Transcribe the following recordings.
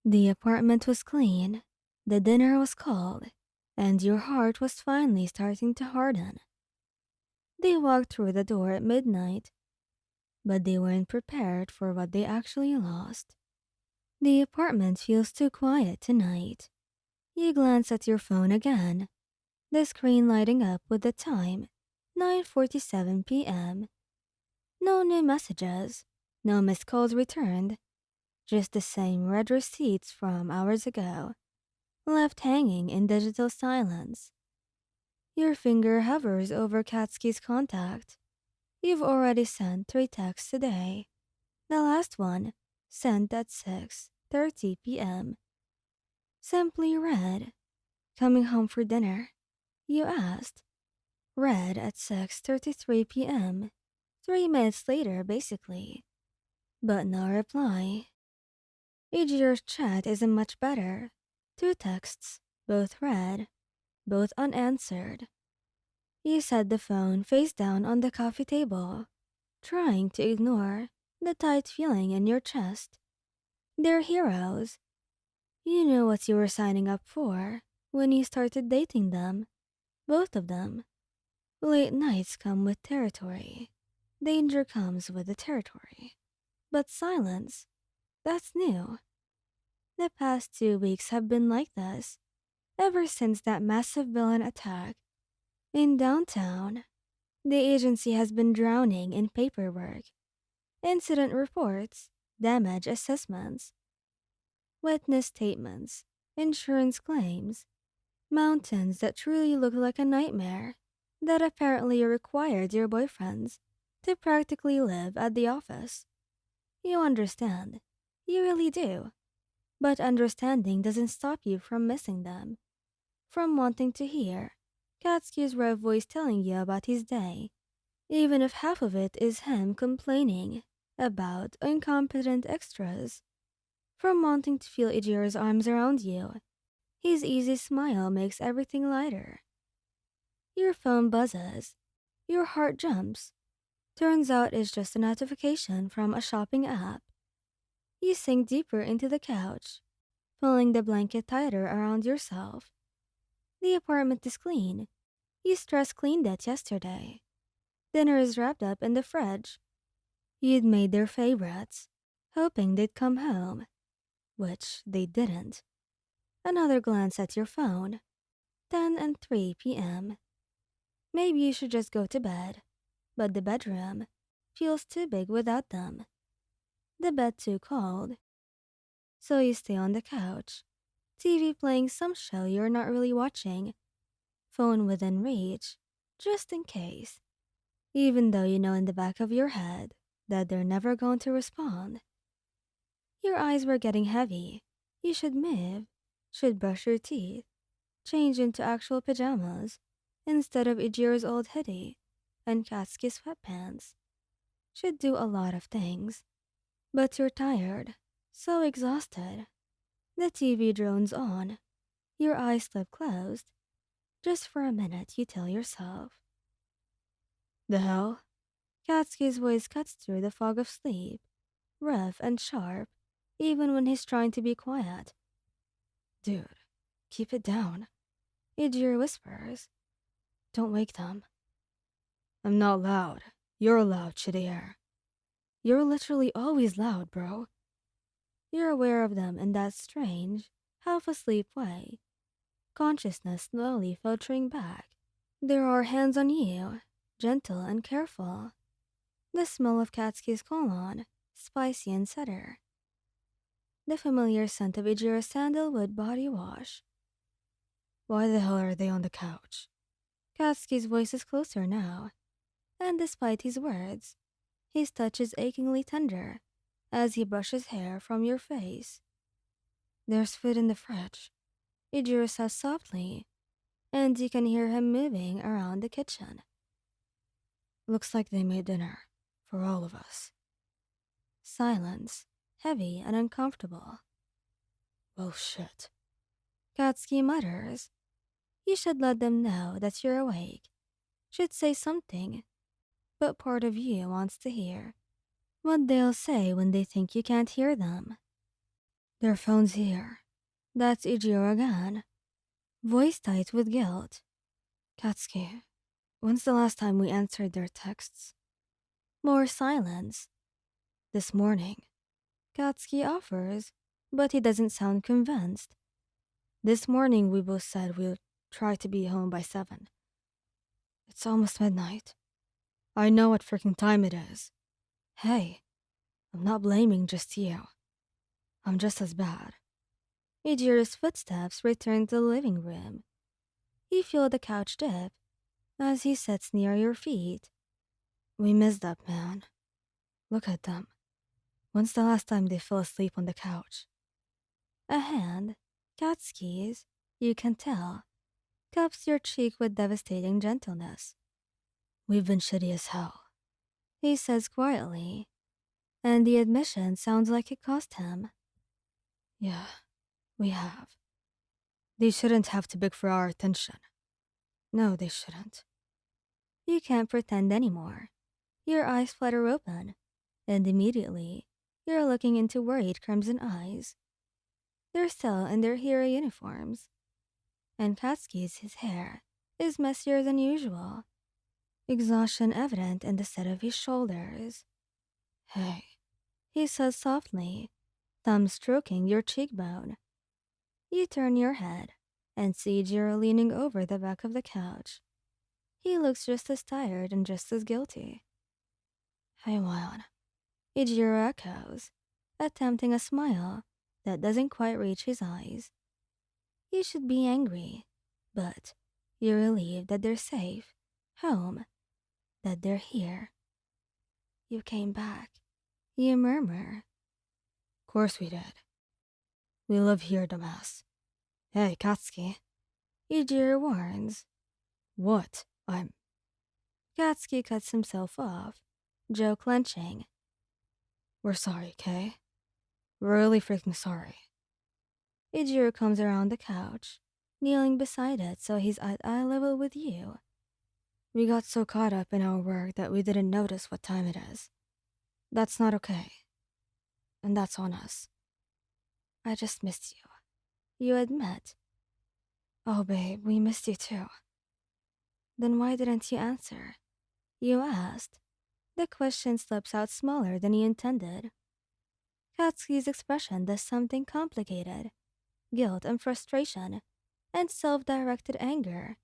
The apartment was clean, the dinner was cold, and your heart was finally starting to harden. They walked through the door at midnight, but they weren't prepared for what they actually lost. The apartment feels too quiet tonight. You glance at your phone again, the screen lighting up with the time, 9:47 p.m. No new messages, no missed calls returned, just the same red receipts from hours ago, left hanging in digital silence. Your finger hovers over Katsuki's contact. You've already sent 3 texts today. The last one, sent at 6:30 p.m. Simply read, "Coming home for dinner?" You asked. Read at 6:33 p.m. 3 minutes later, basically. But no reply. Each chat isn't much better. 2 texts, both read, both unanswered. You set the phone face down on the coffee table, trying to ignore the tight feeling in your chest. They're heroes. You know what you were signing up for when you started dating them, both of them. Late nights come with territory. Danger comes with the territory. But silence, that's new. The past 2 weeks have been like this, ever since that massive villain attack. In downtown, the agency has been drowning in paperwork, incident reports, damage assessments, witness statements, insurance claims, mountains that truly look like a nightmare that apparently required your boyfriends to practically live at the office. You understand. You really do. But understanding doesn't stop you from missing them, from wanting to hear Katsuki's rough voice telling you about his day, even if half of it is him complaining about incompetent extras, from wanting to feel Ijiro's arms around you. His easy smile makes everything lighter. Your phone buzzes. Your heart jumps. Turns out it's just a notification from a shopping app. You sink deeper into the couch, pulling the blanket tighter around yourself. The apartment is clean. You stress cleaned it yesterday. Dinner is wrapped up in the fridge. You'd made their favorites, hoping they'd come home, which they didn't. Another glance at your phone. 10:03 p.m. Maybe you should just go to bed. But the bedroom feels too big without them. The bed too cold. So you stay on the couch, TV playing some show you're not really watching, phone within reach, just in case. Even though you know in the back of your head that they're never going to respond. Your eyes were getting heavy. You should move, should brush your teeth, change into actual pajamas, instead of Ijiro's old hoodie and Katsuki's sweatpants. Should do a lot of things. But you're tired, so exhausted. The TV drones on. Your eyes slip closed. Just for a minute, you tell yourself. The hell? Katsuki's voice cuts through the fog of sleep, rough and sharp, even when he's trying to be quiet. Dude, keep it down. Ijiro whispers. Don't wake them. I'm not loud. You're loud, Chidier. You're literally always loud, bro. You're aware of them in that strange, half-asleep way, consciousness slowly filtering back. There are hands on you, gentle and careful. The smell of Katsuki's cologne, spicy and cedar. The familiar scent of Ijiro's sandalwood body wash. Why the hell are they on the couch? Katsuki's voice is closer now, and despite his words, his touch is achingly tender as he brushes hair from your face. There's food in the fridge, Ijiro says softly, and you can hear him moving around the kitchen. Looks like they made dinner for all of us. Silence, heavy and uncomfortable. Well, shit. Katsuki mutters. You should let them know that you're awake. Should say something, but part of you wants to hear what they'll say when they think you can't hear them. Their phone's here. That's Ijiro again, voice tight with guilt. Katsuki, when's the last time we answered their texts? More silence. This morning. Katsuki offers, but he doesn't sound convinced. This morning we both said we'll try to be home by 7. It's almost midnight. I know what freaking time it is. Hey, I'm not blaming just you. I'm just as bad. Ijiro's footsteps return to the living room. You feel the couch dip as he sits near your feet. We missed that man. Look at them. When's the last time they fell asleep on the couch? A hand, Katsuki's, you can tell, cups your cheek with devastating gentleness. We've been shitty as hell, he says quietly, and the admission sounds like it cost him. Yeah, we have. They shouldn't have to beg for our attention. No, they shouldn't. You can't pretend anymore. Your eyes flutter open, and immediately, you're looking into worried crimson eyes. They're still in their hero uniforms, and Katsuki's his hair is messier than usual, exhaustion evident in the set of his shoulders. Hey, he says softly, thumb stroking your cheekbone. You turn your head and see Jiro leaning over the back of the couch. He looks just as tired and just as guilty. I won. Ijiro echoes, attempting a smile that doesn't quite reach his eyes. You should be angry, but you're relieved that they're safe, home, that they're here. You came back, you murmur. Course we did. We live here, dumbass. Hey, Katsuki. Ijiro warns. What? Katsuki cuts himself off, jaw clenching. We're sorry, Kay. We're really freaking sorry. Ijiro comes around the couch, kneeling beside it so he's at eye level with you. We got so caught up in our work that we didn't notice what time it is. That's not okay. And that's on us. I just missed you. You admit. Oh, babe, we missed you too. Then why didn't you answer? You asked. The question slips out smaller than you intended. Katsuki's expression does something complicated. Guilt and frustration, and self-directed anger,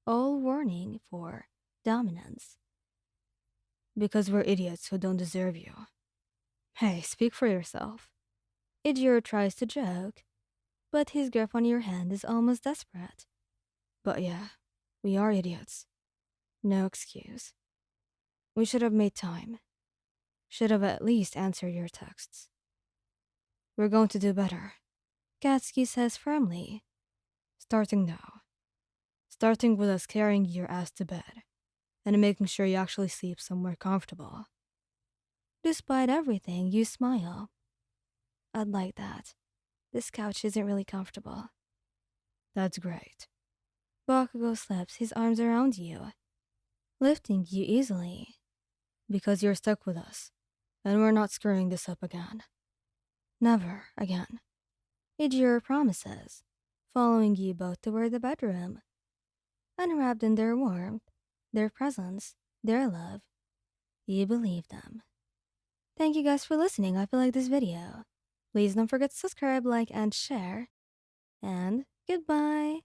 all warning for dominance. Because we're idiots who don't deserve you. Hey, speak for yourself. Ijiro tries to joke, but his grip on your hand is almost desperate. But yeah, we are idiots. No excuse. We should have made time. Should have at least answered your texts. We're going to do better, Katsuki says firmly. Starting now. Starting with us carrying your ass to bed, and making sure you actually sleep somewhere comfortable. Despite everything, you smile. I'd like that. This couch isn't really comfortable. That's great. Bakugo slaps his arms around you, lifting you easily. Because you're stuck with us, and we're not screwing this up again. Never again. Ijiro promises, following you both toward the bedroom. Unwrapped in their warmth, their presence, their love, you believe them. Thank you guys for listening. I hope you like this video. Please don't forget to subscribe, like, and share. And goodbye.